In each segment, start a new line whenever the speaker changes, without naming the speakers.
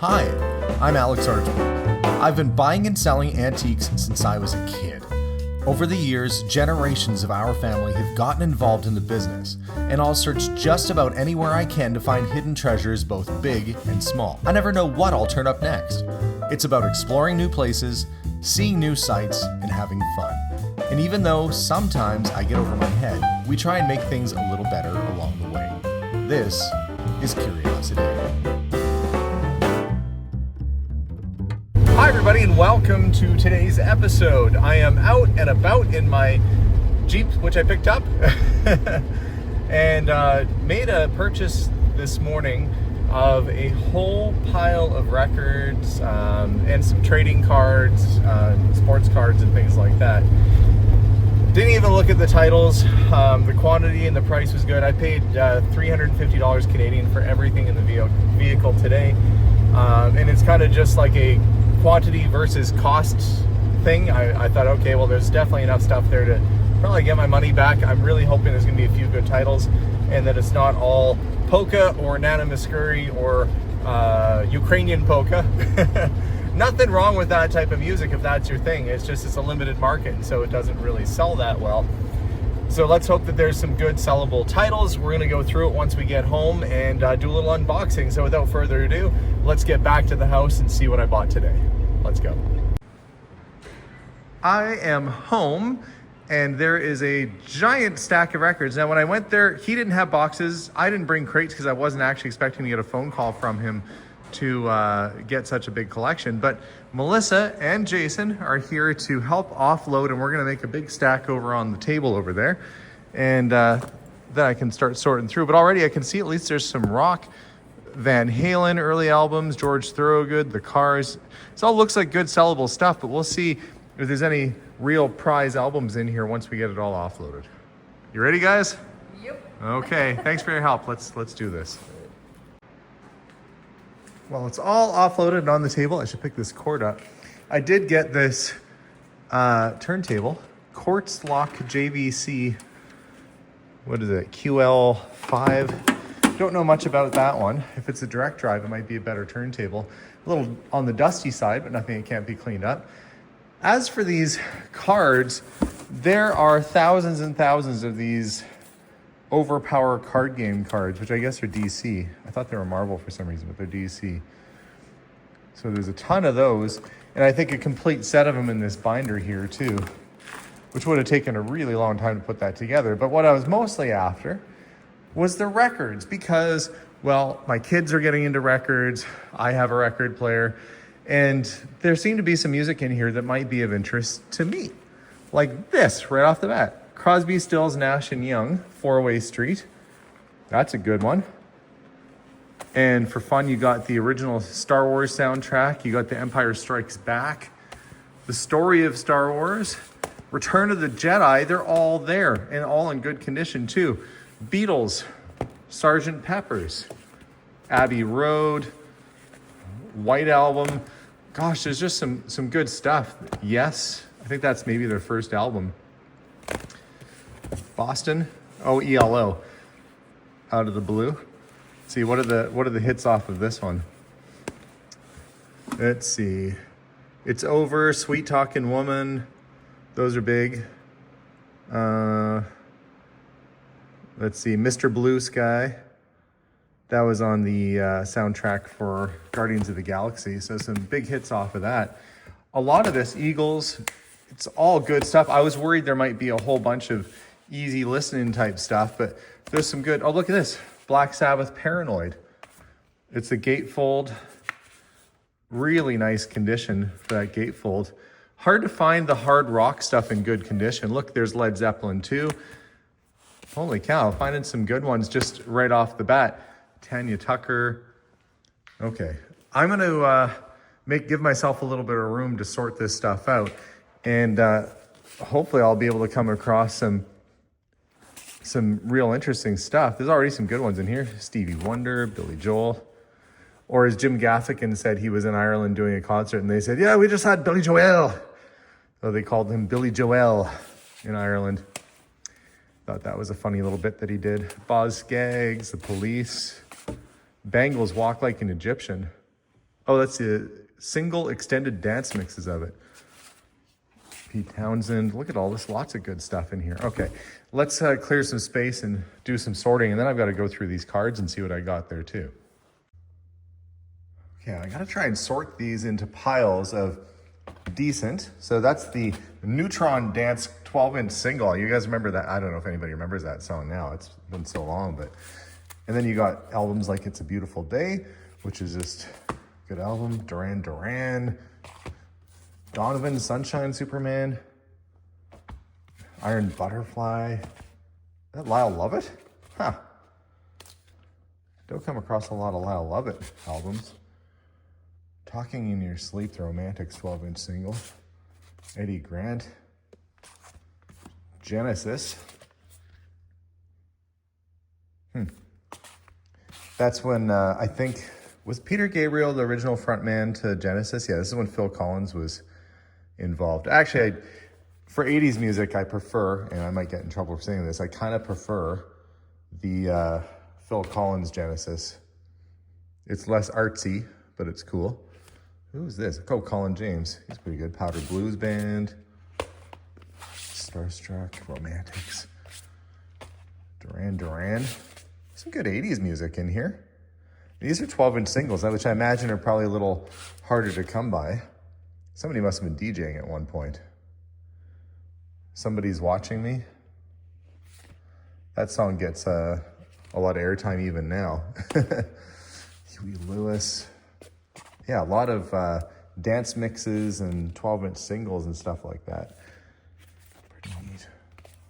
Hi, I'm Alex Archibald. I've been buying and selling antiques since I was a kid. Over the years, generations of our family have gotten involved in the business, and I'll search just about anywhere I can to find hidden treasures both big and small. I never know what I'll turn up next. It's about exploring new places, seeing new sights, and having fun. And even though sometimes I get over my head, we try and make things a little better along the way. This is Curiosity. Hi everybody and welcome to today's episode. I am out and about in my Jeep, which I picked up, and made a purchase this morning of a whole pile of records and some trading cards, sports cards and things like that. Didn't even look at the titles. The quantity and the price was good. I paid $350 Canadian for everything in the vehicle today. And it's kind of just like a quantity versus cost thing. I thought, okay, well, there's definitely enough stuff there to probably get my money back. I'm really hoping there's going to be a few good titles and that it's not all polka or Nana Mouskouri or Ukrainian polka. Nothing wrong with that type of music if that's your thing. It's just it's a limited market, and so it doesn't really sell that well. So let's hope that there's some good sellable titles. We're going to go through it once we get home and do a little unboxing. So without further ado, let's get back to the house and see what I bought today. Let's go. I am home, and there is a giant stack of records. Now, when I went there, he didn't have boxes. I didn't bring crates because I wasn't actually expecting to get a phone call from him to get such a big collection. But Melissa and Jason are here to help offload, and we're going to make a big stack over on the table over there. And then I can start sorting through. But already I can see at least there's some rock, Van Halen early albums, George Thorogood, The Cars. It all looks like good sellable stuff, but we'll see if there's any real prize albums in here once we get it all offloaded. You ready, guys?
Yep.
Okay, thanks for your help. Let's do this. Well, it's all offloaded and on the table. I should pick this cord up. I did get this turntable, Quartz Lock JVC. What is it? QL5. Don't know much about that one. If it's a direct drive, it might be a better turntable. A little on the dusty side, but nothing that can't be cleaned up. As for these cards, there are thousands and thousands of these Overpower card game cards, which I guess are DC. I thought they were Marvel for some reason, but they're DC. So there's a ton of those, and I think a complete set of them in this binder here too, which would have taken a really long time to put that together. But what I was mostly after was the records because, well, my kids are getting into records. I have a record player, and there seemed to be some music in here that might be of interest to me. Like this, right off the bat. Crosby, Stills, Nash & Young, Four-Way Street. That's a good one. And for fun, you got the original Star Wars soundtrack. You got The Empire Strikes Back. The Story of Star Wars. Return of the Jedi. They're all there and all in good condition too. Beatles. Sgt. Pepper's. Abbey Road. White Album. Gosh, there's just some good stuff. Yes, I think that's maybe their first album. Boston, ELO, Out of the Blue. Let's see, what are the hits off of this one? Let's see, It's Over, Sweet Talkin' Woman. Those are big. Let's see, Mr. Blue Sky. That was on the soundtrack for Guardians of the Galaxy. So some big hits off of that. A lot of this, Eagles, it's all good stuff. I was worried there might be a whole bunch of easy listening type stuff, but there's some good. Oh, look at this. Black Sabbath Paranoid. It's a gatefold. Really nice condition for that gatefold. Hard to find the hard rock stuff in good condition. Look, there's Led Zeppelin 2. Holy cow, finding some good ones just right off the bat. Tanya Tucker. Okay, I'm going to give myself a little bit of room to sort this stuff out. And hopefully I'll be able to come across some real interesting stuff. There's already some good ones in here. Stevie Wonder, Billy Joel. Or as Jim Gaffigan said, he was in Ireland doing a concert and they said, yeah, we just had Billy Joel. So they called him Billy Joel in Ireland. Thought that was a funny little bit that he did. Boz Scaggs, The Police. Bangles, Walk Like an Egyptian. Oh, that's the single extended dance mixes of it. Pete Townsend. Look at all this. Lots of good stuff in here. Okay, let's clear some space and do some sorting, and then I've got to go through these cards and see what I got there too. Okay, I got to try and sort these into piles of decent. So that's the Neutron Dance 12-inch single. You guys remember that? I don't know if anybody remembers that song now. It's been so long, but... And then you got albums like It's a Beautiful Day, which is just a good album. Duran Duran, Donovan, Sunshine Superman, Iron Butterfly. Is that Lyle Lovett? Huh. Don't come across a lot of Lyle Lovett albums. Talking in Your Sleep, the Romantics 12-inch single. Eddie Grant. Genesis. That's when, I think, was Peter Gabriel the original frontman to Genesis? Yeah, this is when Phil Collins was involved. Actually, for 80s music, I prefer, and I might get in trouble for saying this, I kind of prefer the Phil Collins Genesis. It's less artsy, but it's cool. Who's this? Oh, Colin James. He's pretty good. Powder Blues Band. Starstruck. Romantics. Duran Duran. Some good 80s music in here. These are 12-inch singles, which I imagine are probably a little harder to come by. Somebody must have been DJing at one point. Somebody's Watching Me. That song gets a lot of airtime even now. Huey Lewis. Yeah, a lot of dance mixes and 12-inch singles and stuff like that. Pretty neat.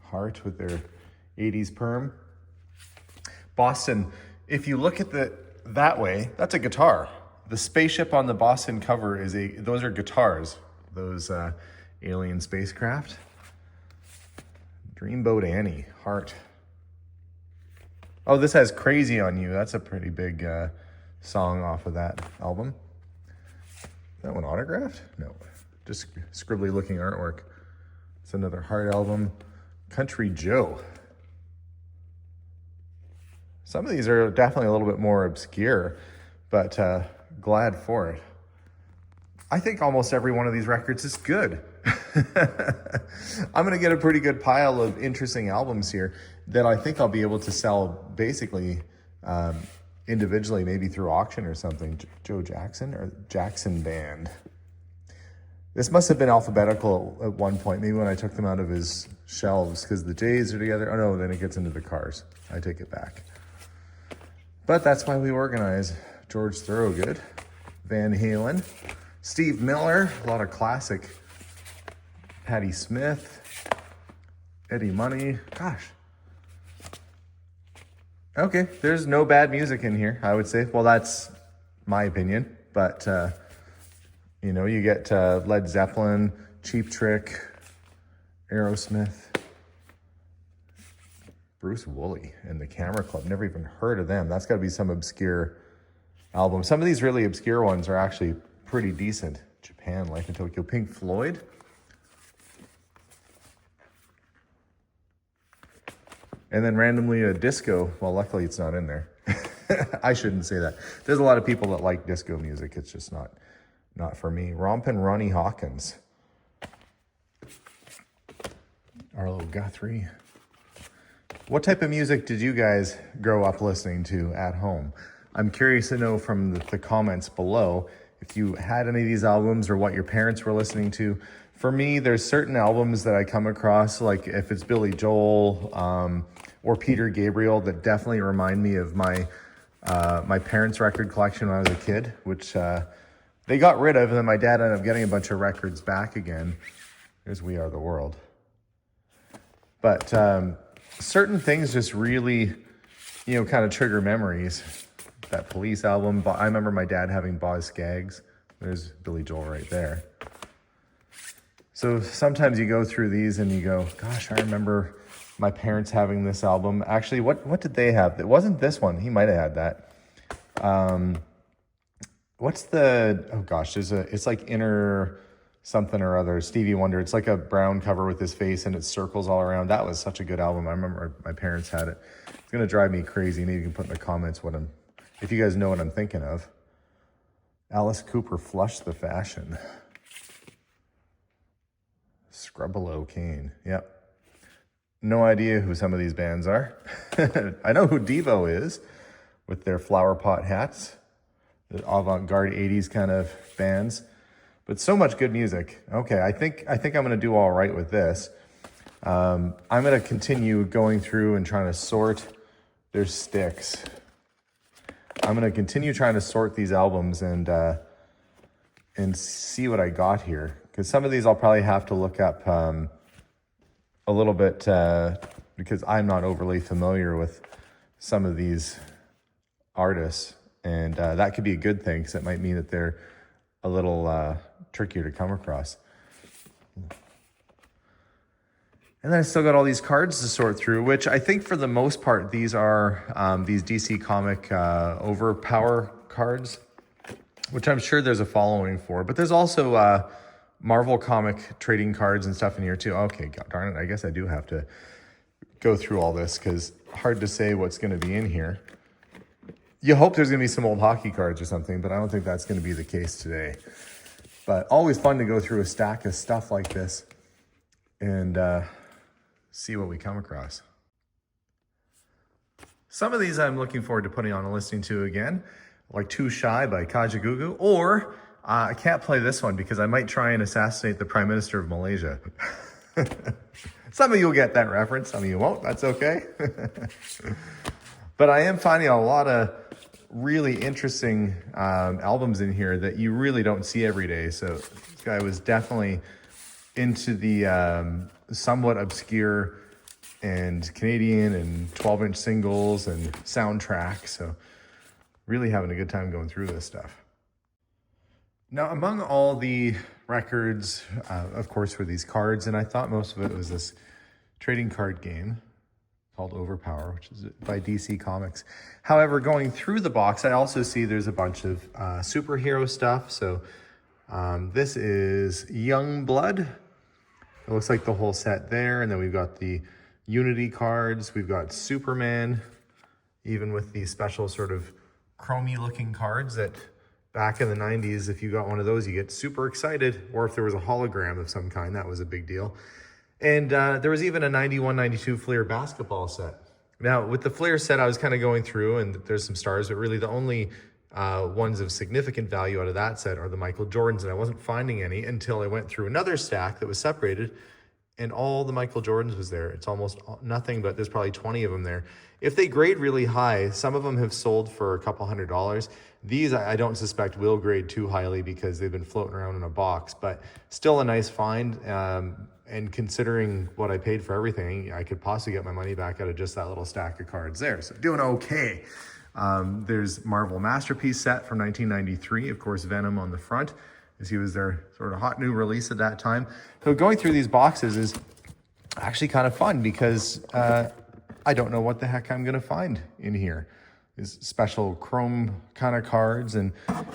Heart with their 80s perm. Boston, if you look at that way, that's a guitar. The spaceship on the Boston cover those are guitars, those alien spacecraft. Dreamboat Annie, Heart. Oh, this has Crazy on You. That's a pretty big song off of that album. Is that one autographed? No, just scribbly looking artwork. It's another Heart album. Country Joe. Some of these are definitely a little bit more obscure, but glad for it. I think almost every one of these records is good. I'm going to get a pretty good pile of interesting albums here that I think I'll be able to sell basically individually, maybe through auction or something. Joe Jackson or Jackson Band. This must have been alphabetical at one point, maybe when I took them out of his shelves, because the J's are together. Oh no, then it gets into the Cars. I take it back. But that's why we organize. George Thorogood, Van Halen, Steve Miller, a lot of classic. Patti Smith, Eddie Money. Gosh. Okay, there's no bad music in here, I would say. Well, that's my opinion. But, you know, you get Led Zeppelin, Cheap Trick, Aerosmith, Bruce Woolley, and the Camera Club. Never even heard of them. That's got to be some obscure album. Some of these really obscure ones are actually pretty decent. Japan, Life in Tokyo, Pink Floyd. And then randomly a disco. Well, luckily it's not in there. I shouldn't say that. There's a lot of people that like disco music. It's just not for me. Rompin' Ronnie Hawkins. Arlo Guthrie. What type of music did you guys grow up listening to at home? I'm curious to know from the comments below if you had any of these albums or what your parents were listening to. For me, there's certain albums that I come across, like if it's Billy Joel or Peter Gabriel, that definitely remind me of my parents' record collection when I was a kid, which they got rid of, and then my dad ended up getting a bunch of records back again. Here's We Are the World. But certain things just really, you know, kind of trigger memories. That Police album, I remember my dad having Boz Scaggs. There's Billy Joel right there. So sometimes you go through these and you go, gosh, I remember my parents having this album. Actually, what did they have? It wasn't this one. He might have had that. What's the, oh gosh, it's like Inner something or other, Stevie Wonder. It's like a brown cover with his face and it circles all around. That was such a good album. I remember my parents had it. It's going to drive me crazy. Maybe you can put in the comments if you guys know what I'm thinking of. Alice Cooper, Flush the Fashion. Scrubbelow Kane, yep. No idea who some of these bands are. I know who Devo is with their flower pot hats, the avant-garde 80s kind of bands, but so much good music. Okay, I think I'm gonna do all right with this. I'm gonna continue going through and trying to sort their sticks. I'm gonna continue trying to sort these albums and see what I got here. Because some of these I'll probably have to look up a little bit because I'm not overly familiar with some of these artists. And that could be a good thing because it might mean that they're a little trickier to come across. And then I still got all these cards to sort through, which I think for the most part, these are these DC Comic Overpower cards, which I'm sure there's a following for. But there's also Marvel comic trading cards and stuff in here too. Okay, God darn it, I guess I do have to go through all this because hard to say what's going to be in here. You hope there's going to be some old hockey cards or something, but I don't think that's going to be the case today. But always fun to go through a stack of stuff like this and see what we come across. Some of these I'm looking forward to putting on and listening to again, like Too Shy by Kajagoogoo, or I can't play this one because I might try and assassinate the Prime Minister of Malaysia. Some of you will get that reference, some of you won't, that's okay. But I am finding a lot of really interesting albums in here that you really don't see every day. So this guy was definitely into the somewhat obscure and Canadian and 12-inch singles and soundtracks. So really having a good time going through this stuff. Now, among all the records, of course, were these cards, and I thought most of it was this trading card game called Overpower, which is by DC Comics. However, going through the box, I also see there's a bunch of superhero stuff. So this is Youngblood. It looks like the whole set there. And then we've got the Unity cards. We've got Superman, even with these special sort of chromey looking cards that back in the 90s, if you got one of those, you get super excited. Or if there was a hologram of some kind, that was a big deal. And there was even a 91-92 Fleer basketball set. Now, with the Fleer set, I was kind of going through, and there's some stars, but really the only ones of significant value out of that set are the Michael Jordans, and I wasn't finding any until I went through another stack that was separated, and all the Michael Jordans was there. It's almost nothing, but there's probably 20 of them there. If they grade really high, some of them have sold for a couple $100. These I don't suspect will grade too highly because they've been floating around in a box, but still a nice find. And considering what I paid for everything, I could possibly get my money back out of just that little stack of cards there. So doing okay. There's Marvel Masterpiece set from 1993. Of course, Venom on the front, as he was their sort of hot new release at that time. So going through these boxes is actually kind of fun because I don't know what the heck I'm going to find in here. These special chrome kind of cards, and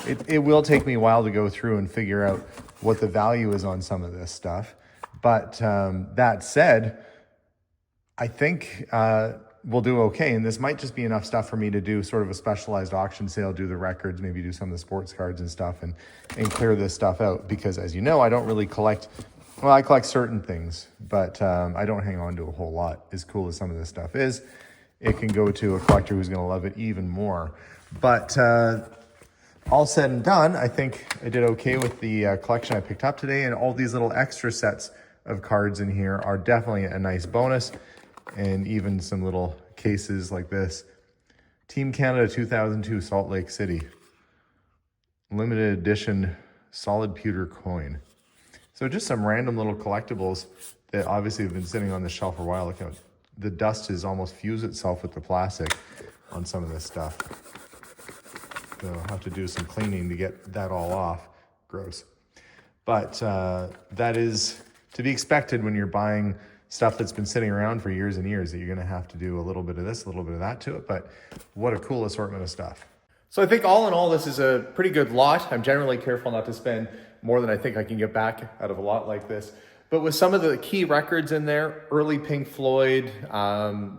it will take me a while to go through and figure out what the value is on some of this stuff. But that said, I think we'll do okay. And this might just be enough stuff for me to do sort of a specialized auction sale, do the records, maybe do some of the sports cards and stuff and clear this stuff out. Because as you know, I don't really collect, well, I collect certain things, but I don't hang on to a whole lot. As cool as some of this stuff is, it can go to a collector who's going to love it even more. But all said and done, I think I did okay with the collection I picked up today, and all these little extra sets of cards in here are definitely a nice bonus, and even some little cases like this. Team Canada 2002 Salt Lake City. Limited edition solid pewter coin. So just some random little collectibles that obviously have been sitting on the shelf for a while. Look how the dust has almost fused itself with the plastic on some of this stuff. So I'll have to do some cleaning to get that all off. Gross. But that is to be expected when you're buying stuff that's been sitting around for years and years, that you're going to have to do a little bit of this, a little bit of that to it. But what a cool assortment of stuff. So I think all in all, this is a pretty good lot. I'm generally careful not to spend more than I think I can get back out of a lot like this. But with some of the key records in there, early Pink Floyd,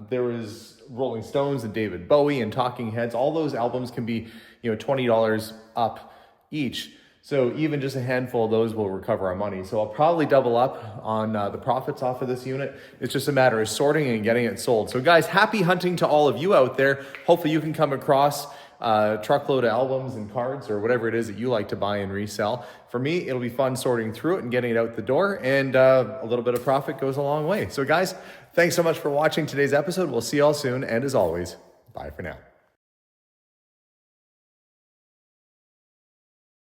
there was Rolling Stones and David Bowie and Talking Heads. All those albums can be, $20 up. each. So even just a handful of those will recover our money. So I'll probably double up on the profits off of this unit. It's just a matter of sorting and getting it sold. So guys, happy hunting to all of you out there. Hopefully you can come across a truckload of albums and cards or whatever it is that you like to buy and resell. For me, it'll be fun sorting through it and getting it out the door, and a little bit of profit goes a long way. So guys, thanks so much for watching today's episode. We'll see y'all soon. And as always, bye for now.